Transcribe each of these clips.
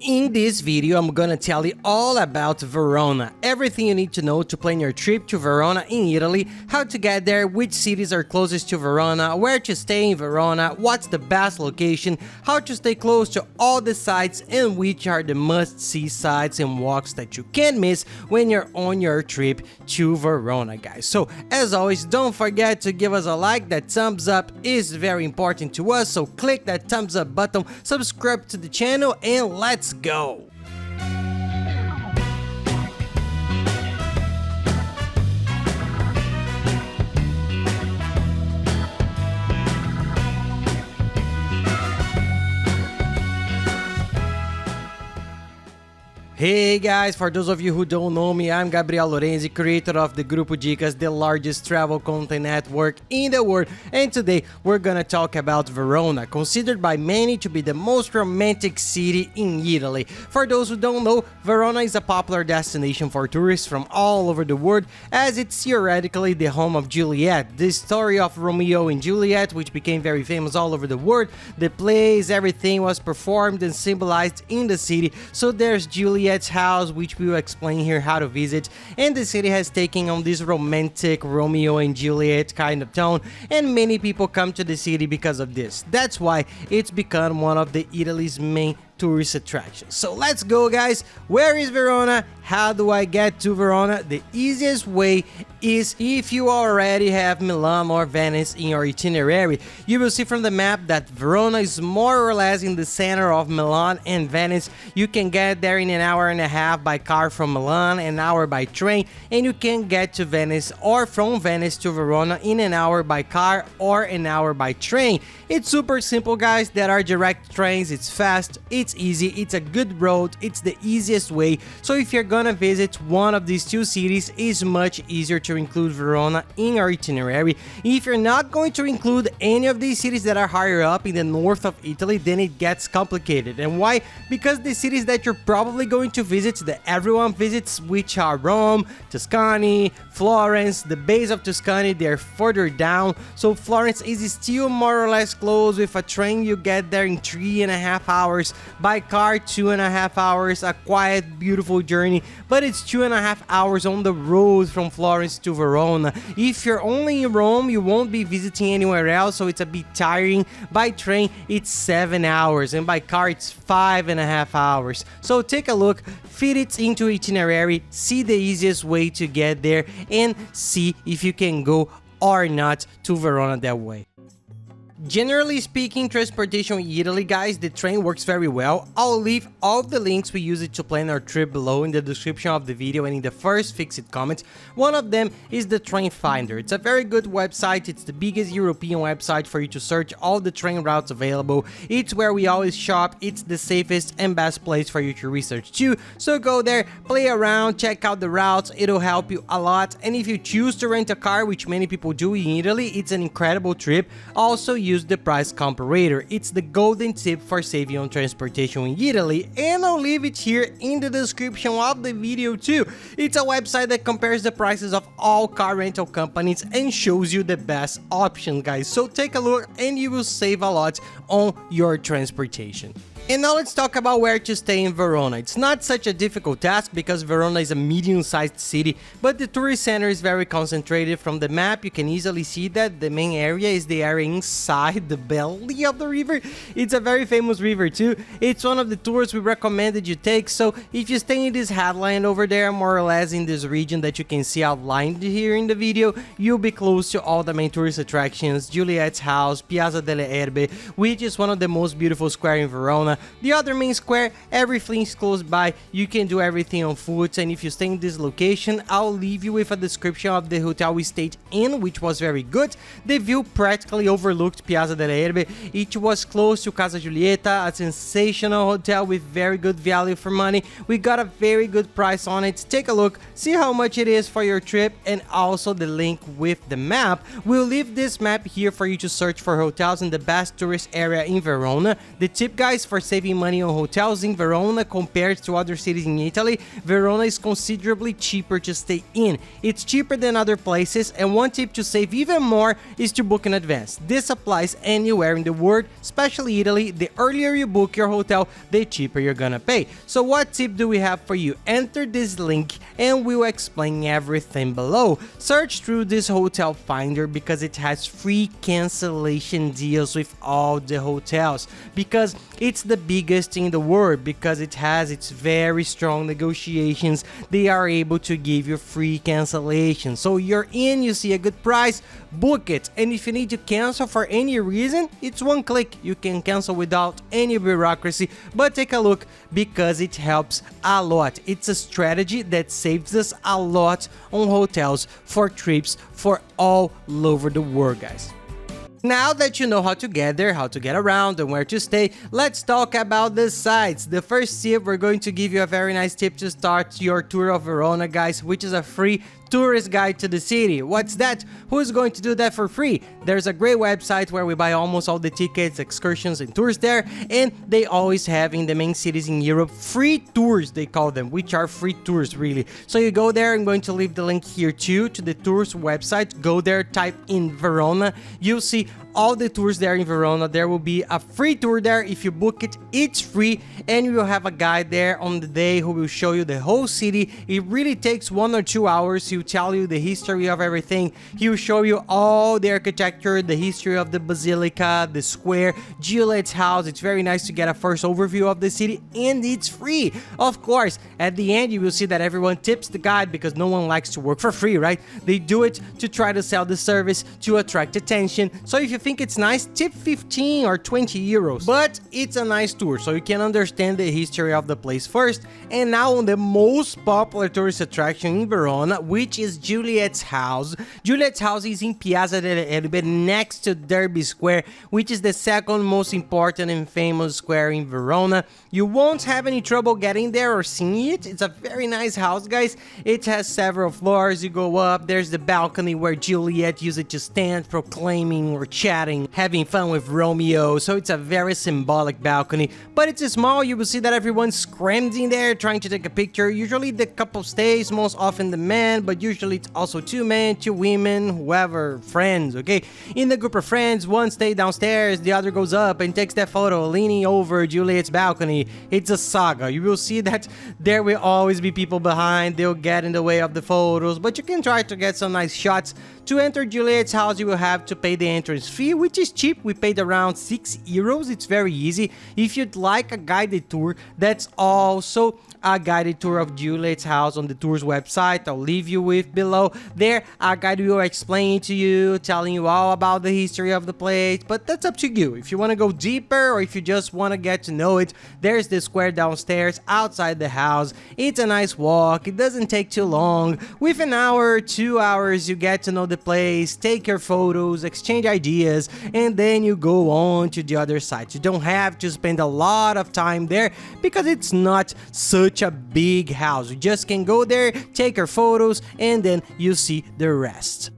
In this video, I'm gonna tell you all about Verona, everything you need to know to plan your trip to Verona in Italy, how to get there, which cities are closest to Verona, where to stay in Verona, what's the best location, how to stay close to all the sites, and which are the must-see sites and walks that you can't miss when you're on your trip to Verona, guys. So, as always, don't forget to give us a like. That thumbs up is very important to us, so click that thumbs up button, subscribe to the channel, and let's go! Hey guys, for those of you who don't know me, I'm Gabriel Lorenzi, creator of the Grupo Dicas, the largest travel content network in the world, and today we're gonna talk about Verona, considered by many to be the most romantic city in Italy. For those who don't know, Verona is a popular destination for tourists from all over the world, as it's theoretically the home of Juliet, the story of Romeo and Juliet, which became very famous all over the world. The plays, everything was performed and symbolized in the city, so there's Juliet's house, which we will explain here how to visit, and the city has taken on this romantic Romeo and Juliet kind of tone, and many people come to the city because of this. That's why it's become one of the Italy's main tourist attractions. So let's go, guys. Where is Verona? How do I get to Verona? The easiest way is if you already have Milan or Venice in your itinerary. You will see from the map that Verona is more or less in the center of Milan and Venice. You can get there in an hour and a half by car from Milan, an hour by train, and you can get to Venice or from Venice to Verona in an hour by car or an hour by train. It's super simple, guys. There are direct trains, it's fast, it's easy, it's a good road, it's the easiest way. So if you're gonna visit one of these two cities, it's much easier to include Verona in your itinerary. If you're not going to include any of these cities that are higher up in the north of Italy, then it gets complicated. And why? Because the cities that you're probably going to visit, that everyone visits, which are Rome, Tuscany, Florence, the base of Tuscany, they're further down. So Florence is still more or less close. With a train you get there in 3.5 hours, by car 2.5 hours, a quiet, beautiful journey, but it's 2.5 hours on the road from Florence to Verona. If you're only in Rome, you won't be visiting anywhere else, so it's a bit tiring. By train it's 7 hours, and by car it's 5.5 hours. So take a look, fit it into itinerary, see the easiest way to get there, and see if you can go or not to Verona that way. Generally speaking, transportation in Italy, guys, the train works very well. I'll leave all the links we use it to plan our trip below in the description of the video and in the first fixed comment. One of them is the Train Finder. It's a very good website. It's the biggest European website for you to search all the train routes available. It's where we always shop. It's the safest and best place for you to research too. So go there, play around, check out the routes. It'll help you a lot. And if you choose to rent a car, which many people do in Italy, it's an incredible trip. Also use the price comparator. It's the golden tip for saving on transportation in Italy, and I'll leave it here in the description of the video too. It's a website that compares the prices of all car rental companies and shows you the best option, guys. So take a look and you will save a lot on your transportation. And now let's talk about where to stay in Verona. It's not such a difficult task because Verona is a medium-sized city, but the tourist center is very concentrated. From the map, you can easily see that the main area is the area inside the belly of the river. It's a very famous river too. It's one of the tours we recommend that you take. So if you stay in this headland over there, more or less in this region that you can see outlined here in the video, you'll be close to all the main tourist attractions, Juliet's house, Piazza delle Erbe, which is one of the most beautiful squares in Verona. The other main square, everything is close by, you can do everything on foot, and if you stay in this location, I'll leave you with a description of the hotel we stayed in, which was very good. The view practically overlooked Piazza delle Erbe. It was close to Casa Giulietta, a sensational hotel with very good value for money. We got a very good price on it. Take a look, see how much it is for your trip, and also the link with the map. We'll leave this map here for you to search for hotels in the best tourist area in Verona. The tip, guys, for for saving money on hotels in Verona compared to other cities in Italy, Verona is considerably cheaper to stay in. It's cheaper than other places, and one tip to save even more is to book in advance. This applies anywhere in the world, especially Italy. The earlier you book your hotel, the cheaper you're gonna pay. So what tip do we have for you? Enter this link and we'll explain everything below. Search through this hotel finder because it has free cancellation deals with all the hotels, because it's the biggest in the world, because it has its very strong negotiations. They are able to give you free cancellation. So you're in, you see a good price, book it. And if you need to cancel for any reason, it's one click. You can cancel without any bureaucracy. But take a look, because it helps a lot. It's a strategy that saves us a lot on hotels for trips for all over the world, guys. Now that you know how to get there, how to get around, and where to stay, let's talk about the sites. The first tip, we're going to give you a very nice tip to start your tour of Verona, guys, which is a free tourist guide to the city. What's that? Who's going to do that for free? There's a great website where we buy almost all the tickets, excursions, and tours there, and they always have in the main cities in Europe free tours, they call them, which are free tours really. So you go there, I'm going to leave the link here too to the tours website. Go there, type in Verona, you'll see all the tours there in Verona. There will be a free tour there. If you book it, it's free, and you will have a guide there on the day who will show you the whole city. It really takes 1 or 2 hours. He'll tell you the history of everything. He'll show you all the architecture, the history of the Basilica, the square, Juliet's house. It's very nice to get a first overview of the city, and it's free. Of course, at the end, you will see that everyone tips the guide because no one likes to work for free, right? They do it to try to sell the service, to attract attention. So if you think it's nice, tip 15 or 20 euros. But it's a nice tour, so you can understand the history of the place first. And now on the most popular tourist attraction in Verona, which is Juliet's house. Juliet's house is in Piazza delle Erbe, next to Derby Square, which is the second most important and famous square in Verona. You won't have any trouble getting there or seeing it. It's a very nice house, guys. It has several floors. You go up, there's the balcony where Juliet used it to stand, proclaiming or chatting, having fun with Romeo. So it's a very symbolic balcony, but it's small. You will see that everyone's crammed in there trying to take a picture. Usually the couple stays, most often the man, but usually it's also 2 men, 2 women, whoever, friends, okay? In the group of friends, one stays downstairs, the other goes up and takes that photo leaning over Juliet's balcony. It's a saga. You will see that there will always be people behind. They'll get in the way of the photos, but you can try to get some nice shots. To enter Juliet's house, you will have to pay the entrance fee, which is cheap. We paid around 6 euros. It's very easy. If you'd like a guided tour, that's also a guided tour of Juliet's house on the tours website. I'll leave you with below. There, our guide will explain to you, telling you all about the history of the place, but that's up to you. If you want to go deeper or if you just want to get to know it, there's the square downstairs outside the house. It's a nice walk. It doesn't take too long. With an hour, 2 hours, you get to know the place, take your photos, exchange ideas, and then you go on to the other side. You don't have to spend a lot of time there because it's not such a big house. You just can go there, take your photos, and then you see the rest.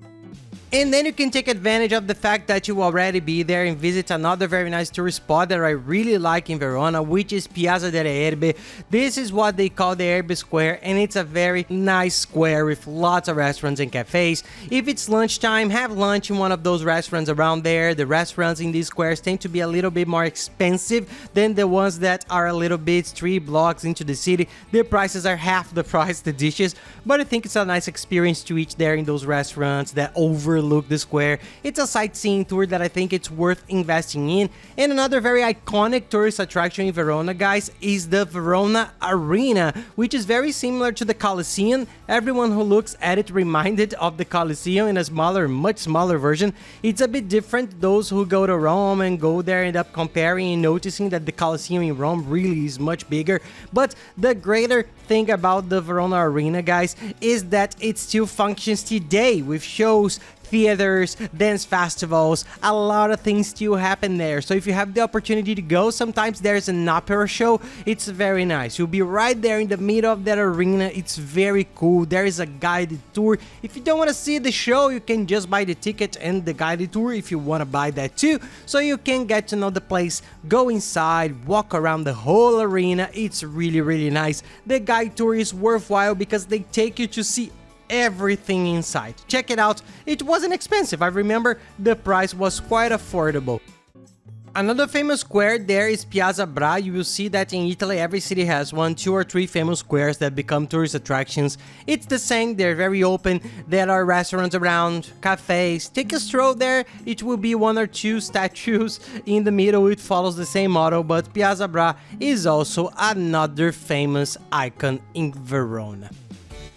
And then you can take advantage of the fact that you already be there and visit another very nice tourist spot that I really like in Verona, which is Piazza delle Erbe. This is what they call the Erbe Square, and it's a very nice square with lots of restaurants and cafes. If it's lunchtime, have lunch in one of those restaurants around there. The restaurants in these squares tend to be a little bit more expensive than the ones that are a little bit 3 blocks into the city. Their prices are half the price, the dishes, but I think it's a nice experience to eat there in those restaurants that overlook the square. It's a sightseeing tour that I think it's worth investing in. And another very iconic tourist attraction in Verona, guys, is the Verona Arena, which is very similar to the Colosseum. Everyone who looks at it reminded of the Colosseum in a smaller, much smaller version. It's a bit different. Those who go to Rome and go there end up comparing and noticing that the Colosseum in Rome really is much bigger. But the greater thing about the Verona Arena, guys, is that it still functions today with shows, theaters, dance festivals, a lot of things still happen there. So if you have the opportunity to go, sometimes there's an opera show. It's very nice. You'll be right there in the middle of that arena. It's very cool. There is a guided tour. If you don't want to see the show, you can just buy the ticket and the guided tour if you want to buy that too, so you can get to know the place, go inside, walk around the whole arena. It's really nice. The guide tour is worthwhile because they take you to see everything inside. Check it out. It wasn't expensive. I remember the price was quite affordable. Another famous square there is Piazza Bra. You will see that in Italy every city has 1, 2 or 3 famous squares that become tourist attractions. It's the same, they're very open, there are restaurants around, cafes. Take a stroll there, it will be 1 or 2 statues in the middle. It follows the same model, but Piazza Bra is also another famous icon in Verona.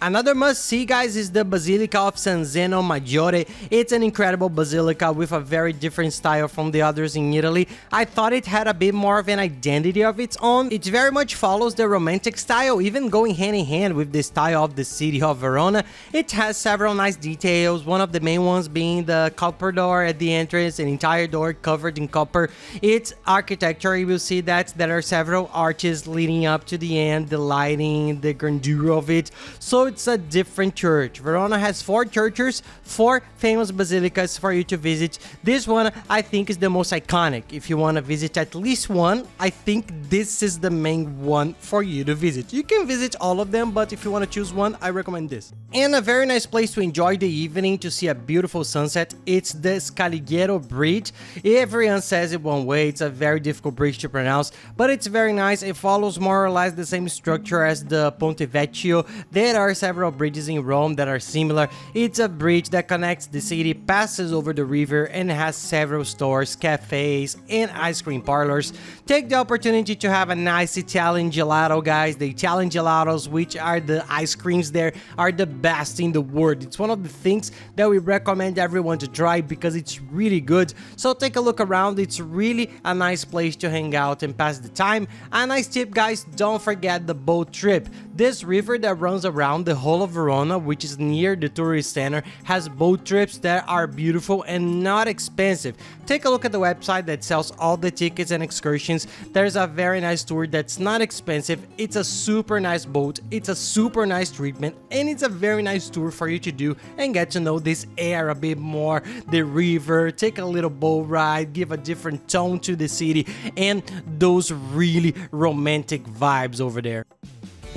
Another must-see, guys, is the Basilica of San Zeno Maggiore. It's an incredible basilica with a very different style from the others in Italy. I thought it had a bit more of an identity of its own. It very much follows the Romantic style, even going hand in hand with the style of the city of Verona. It has several nice details, one of the main ones being the copper door at the entrance, an entire door covered in copper. Its architecture, you will see that there are several arches leading up to the end, the lighting, the grandeur of it. So it's a different church. Verona has 4 churches, 4 famous basilicas for you to visit. This one I think is the most iconic. If you want to visit at least one, I think this is the main one for you to visit. You can visit all of them, but if you want to choose one, I recommend this. And a very nice place to enjoy the evening, to see a beautiful sunset, it's the Scaligero Bridge. Everyone says it one way. It's a very difficult bridge to pronounce, but it's very nice. It follows more or less the same structure as the Ponte Vecchio. There are several bridges in Rome that are similar. It's a bridge that connects the city, passes over the river, and has several stores, cafes, and ice cream parlors. Take the opportunity to have a nice Italian gelato, guys. The Italian gelatos, which are the ice creams there, are the best in the world. It's one of the things that we recommend everyone to try because it's really good. So take a look around. It's really a nice place to hang out and pass the time. A nice tip, guys, don't forget the boat trip. This river that runs around the whole of Verona, which is near the tourist center, has boat trips that are beautiful and not expensive. Take a look at the website that sells all the tickets and excursions. There's a very nice tour that's not expensive. It's a super nice boat, it's a super nice treatment, and it's a very nice tour for you to do and get to know this area a bit more, the river, take a little boat ride, give a different tone to the city, and those really romantic vibes over there.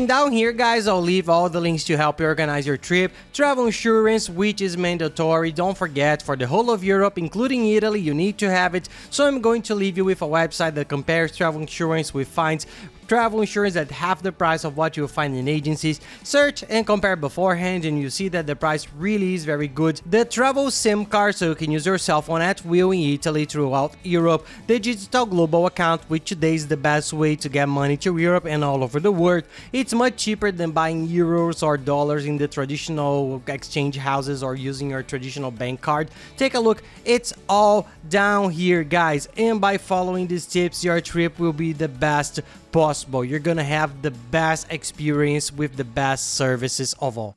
Down here, guys, I'll leave all the links to help you organize your trip. Travel insurance, which is mandatory. Don't forget, for the whole of Europe, including Italy, you need to have it. So I'm going to leave you with a website that compares travel insurance with finds travel insurance at half the price of what you'll find in agencies. Search and compare beforehand and you see that the price really is very good. The travel SIM card, so you can use your cell phone at will in Italy throughout Europe. The digital global account, which today is the best way to get money to Europe and all over the world. It's much cheaper than buying euros or dollars in the traditional exchange houses or using your traditional bank card. Take a look, it's all down here, guys, and by following these tips, your trip will be the best possible. You're gonna have the best experience with the best services of all.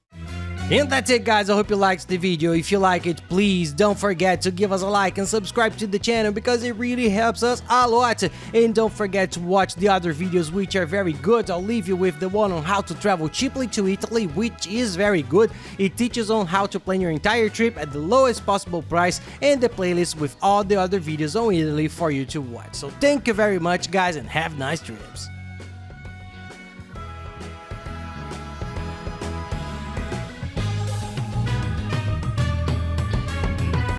And that's it, guys. I hope you liked the video. If you like it, please don't forget to give us a like and subscribe to the channel because it really helps us a lot. And don't forget to watch the other videos, which are very good. I'll leave you with the one on how to travel cheaply to Italy, which is very good. It teaches on how to plan your entire trip at the lowest possible price, and the playlist with all the other videos on Italy for you to watch. So thank you very much, guys, and have nice trips.